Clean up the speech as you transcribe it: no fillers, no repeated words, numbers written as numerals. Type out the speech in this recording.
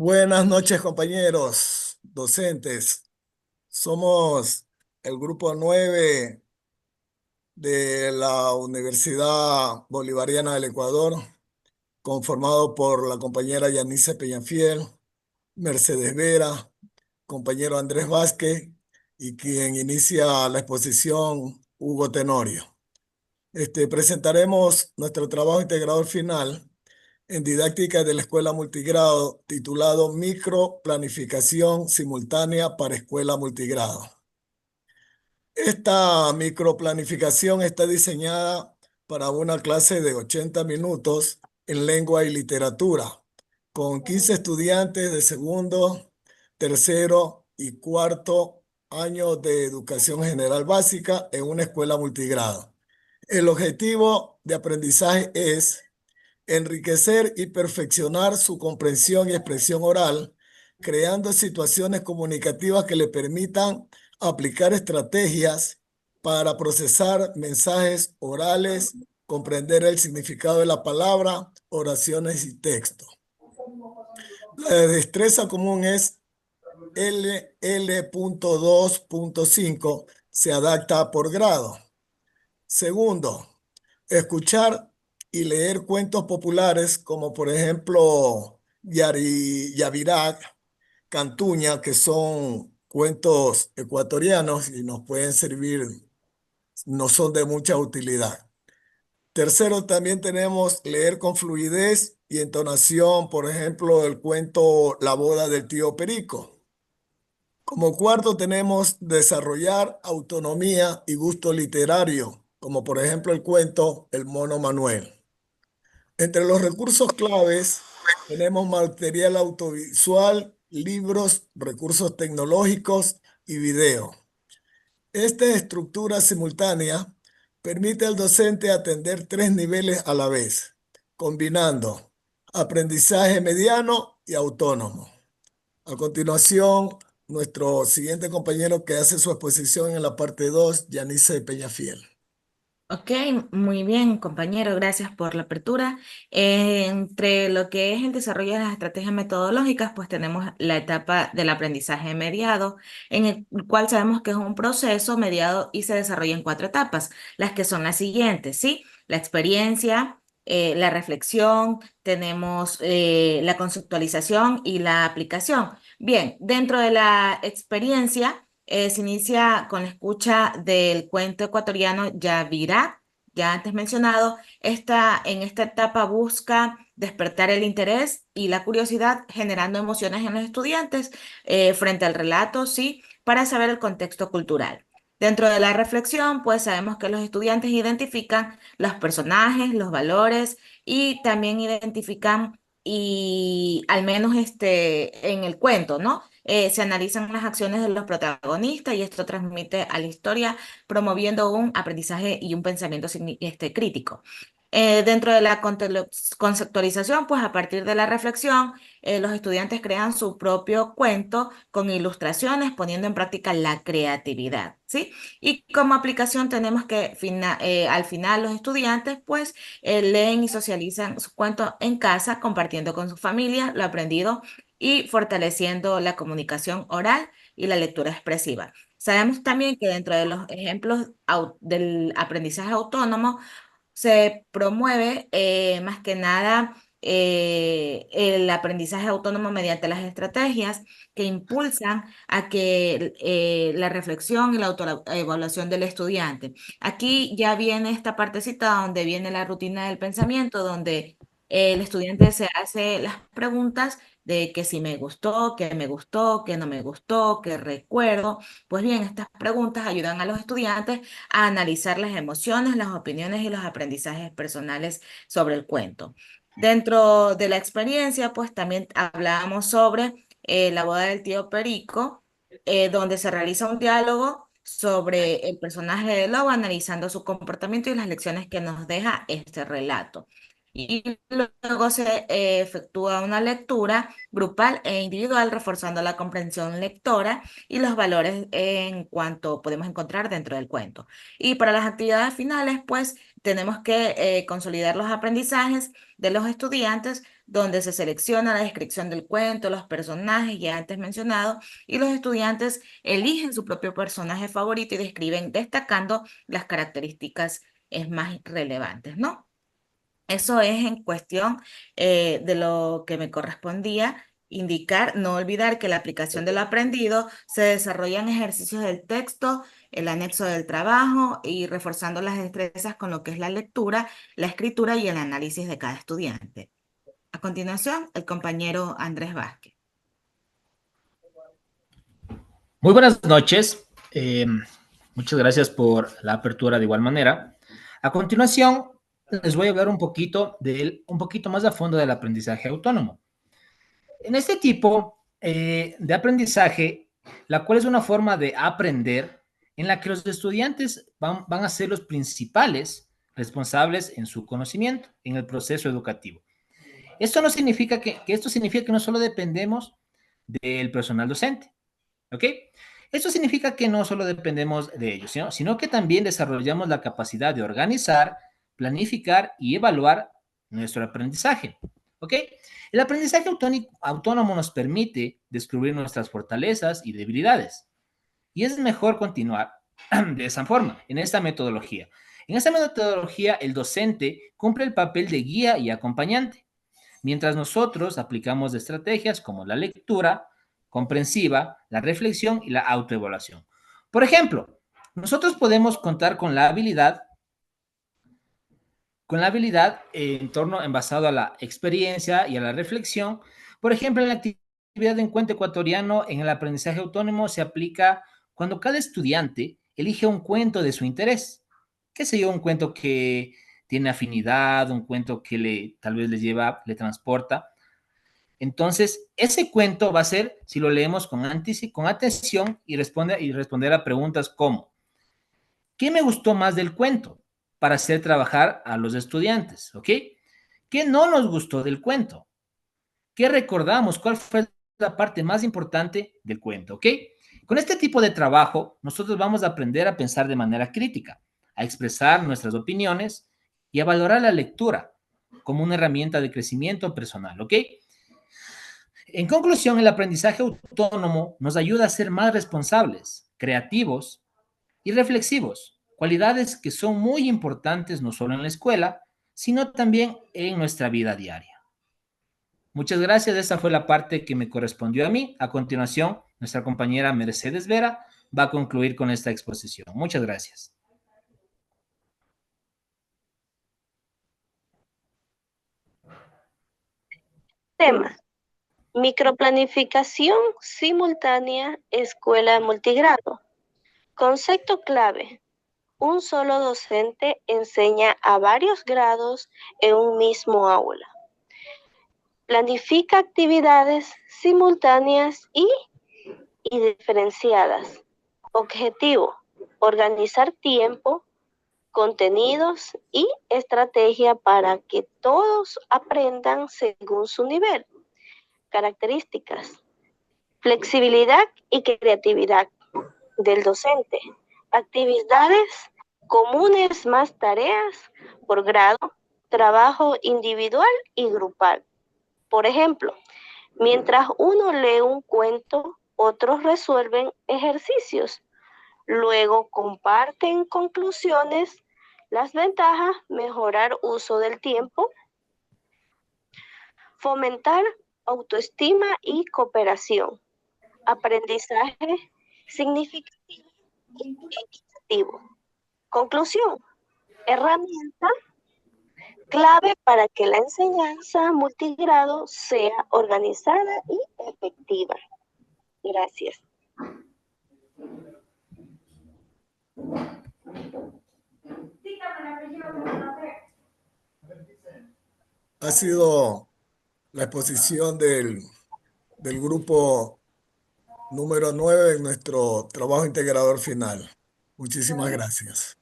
Buenas noches, compañeros docentes. Somos el grupo 9 de la Universidad Bolivariana del Ecuador, conformado por la compañera Yanice Peñafiel, Mercedes Vera, compañero Andrés Vázquez y quien inicia la exposición, Hugo Tenorio. Presentaremos nuestro trabajo integrador final en didáctica de la escuela multigrado titulado Microplanificación simultánea para escuela multigrado. Esta microplanificación está diseñada para una clase de 80 minutos en lengua y literatura, con 15 estudiantes de segundo, tercero y cuarto año de educación general básica en una escuela multigrado. El objetivo de aprendizaje es enriquecer y perfeccionar su comprensión y expresión oral, creando situaciones comunicativas que le permitan aplicar estrategias para procesar mensajes orales, comprender el significado de la palabra, oraciones y texto. La destreza común es LL.2.5, se adapta por grado. Segundo, escuchar y leer cuentos populares como por ejemplo Yavirac, Cantuña, que son cuentos ecuatorianos y nos pueden servir, no son de mucha utilidad. Tercero, también tenemos leer con fluidez y entonación, por ejemplo, el cuento La boda del tío Perico. Como cuarto tenemos desarrollar autonomía y gusto literario, como por ejemplo el cuento El mono Manuel. Entre los recursos claves tenemos material audiovisual, libros, recursos tecnológicos y video. Esta estructura simultánea permite al docente atender tres niveles a la vez, combinando aprendizaje mediano y autónomo. A continuación, nuestro siguiente compañero que hace su exposición en la parte 2, Yanice Peñafiel. Ok, muy bien, compañero, gracias por la apertura. Entre lo que es el desarrollo de las estrategias metodológicas, pues tenemos la etapa del aprendizaje mediado, en el cual sabemos que es un proceso mediado y se desarrolla en cuatro etapas, las que son las siguientes, ¿sí? La experiencia, la reflexión, tenemos la conceptualización y la aplicación. Bien, dentro de la experiencia se inicia con la escucha del cuento ecuatoriano Yavirá, ya antes mencionado. En esta etapa busca despertar el interés y la curiosidad, generando emociones en los estudiantes frente al relato, sí, para saber el contexto cultural. Dentro de la reflexión, pues sabemos que los estudiantes identifican los personajes, los valores y también identifican y al menos en el cuento, ¿no? Se analizan las acciones de los protagonistas y esto transmite a la historia, promoviendo un aprendizaje y un pensamiento crítico. Dentro de la conceptualización, pues a partir de la reflexión, los estudiantes crean su propio cuento con ilustraciones, poniendo en práctica la creatividad, ¿sí? Y como aplicación tenemos que al final los estudiantes, pues, leen y socializan su cuento en casa, compartiendo con su familia lo aprendido y fortaleciendo la comunicación oral y la lectura expresiva. Sabemos también que dentro de los ejemplos del aprendizaje autónomo se promueve más que nada el aprendizaje autónomo mediante las estrategias que impulsan a que la reflexión y la autoevaluación del estudiante. Aquí ya viene esta partecita donde viene la rutina del pensamiento, donde el estudiante se hace las preguntas de que si me gustó, que no me gustó, que recuerdo. Pues bien, estas preguntas ayudan a los estudiantes a analizar las emociones, las opiniones y los aprendizajes personales sobre el cuento. Dentro de la experiencia, pues también hablábamos sobre la boda del tío Perico, donde se realiza un diálogo sobre el personaje de Lobo, analizando su comportamiento y las lecciones que nos deja este relato. Y luego se efectúa una lectura grupal e individual, reforzando la comprensión lectora y los valores en cuanto podemos encontrar dentro del cuento. Y para las actividades finales, pues tenemos que consolidar los aprendizajes de los estudiantes donde se selecciona la descripción del cuento, los personajes ya antes mencionados, y los estudiantes eligen su propio personaje favorito y describen destacando las características más relevantes, ¿no? Eso es en cuestión de lo que me correspondía indicar, no olvidar que la aplicación de lo aprendido se desarrolla en ejercicios del texto, el anexo del trabajo y reforzando las destrezas con lo que es la lectura, la escritura y el análisis de cada estudiante. A continuación, el compañero Andrés Vázquez. Muy buenas noches. Muchas gracias por la apertura de igual manera. A continuación, les voy a hablar un poquito más a fondo del aprendizaje autónomo. En este tipo de aprendizaje, la cual es una forma de aprender en la que los estudiantes van a ser los principales responsables en su conocimiento, en el proceso educativo. Esto no significa esto significa que no solo dependemos del personal docente, ¿ok? Esto significa que no solo dependemos de ellos, sino que también desarrollamos la capacidad de organizar, planificar y evaluar nuestro aprendizaje, ¿ok? El aprendizaje autónomo nos permite descubrir nuestras fortalezas y debilidades. Y es mejor continuar de esa forma, en esta metodología. En esta metodología, el docente cumple el papel de guía y acompañante, mientras nosotros aplicamos estrategias como la lectura comprensiva, la reflexión y la autoevaluación. Por ejemplo, nosotros podemos contar con la habilidad basado a la experiencia y a la reflexión. Por ejemplo, en la actividad de encuentro ecuatoriano, en el aprendizaje autónomo, se aplica cuando cada estudiante elige un cuento de su interés. Qué sé yo, un cuento que tiene afinidad, un cuento que tal vez le transporta. Entonces, ese cuento va a ser, si lo leemos con atención y responder a preguntas como, ¿qué me gustó más del cuento? Para hacer trabajar a los estudiantes, ¿ok? ¿Qué no nos gustó del cuento? ¿Qué recordamos? ¿Cuál fue la parte más importante del cuento? ¿Ok? Con este tipo de trabajo, nosotros vamos a aprender a pensar de manera crítica, a expresar nuestras opiniones y a valorar la lectura como una herramienta de crecimiento personal, ¿ok? En conclusión, el aprendizaje autónomo nos ayuda a ser más responsables, creativos y reflexivos, cualidades que son muy importantes no solo en la escuela, sino también en nuestra vida diaria. Muchas gracias, esa fue la parte que me correspondió a mí. A continuación, nuestra compañera Mercedes Vera va a concluir con esta exposición. Muchas gracias. Tema: microplanificación simultánea, escuela multigrado. Concepto clave: un solo docente enseña a varios grados en un mismo aula. Planifica actividades simultáneas y diferenciadas. Objetivo: organizar tiempo, contenidos y estrategia para que todos aprendan según su nivel. Características: flexibilidad y creatividad del docente. Actividades comunes más tareas por grado. Trabajo individual y grupal. Por ejemplo, mientras uno lee un cuento, otros resuelven ejercicios. Luego comparten conclusiones. Las ventajas: mejorar uso del tiempo, fomentar autoestima y cooperación, aprendizaje significativo y equitativo. Conclusión: herramienta clave para que la enseñanza multigrado sea organizada y efectiva. Gracias. Ha sido la exposición del grupo número 9 en nuestro trabajo integrador final. Muchísimas gracias.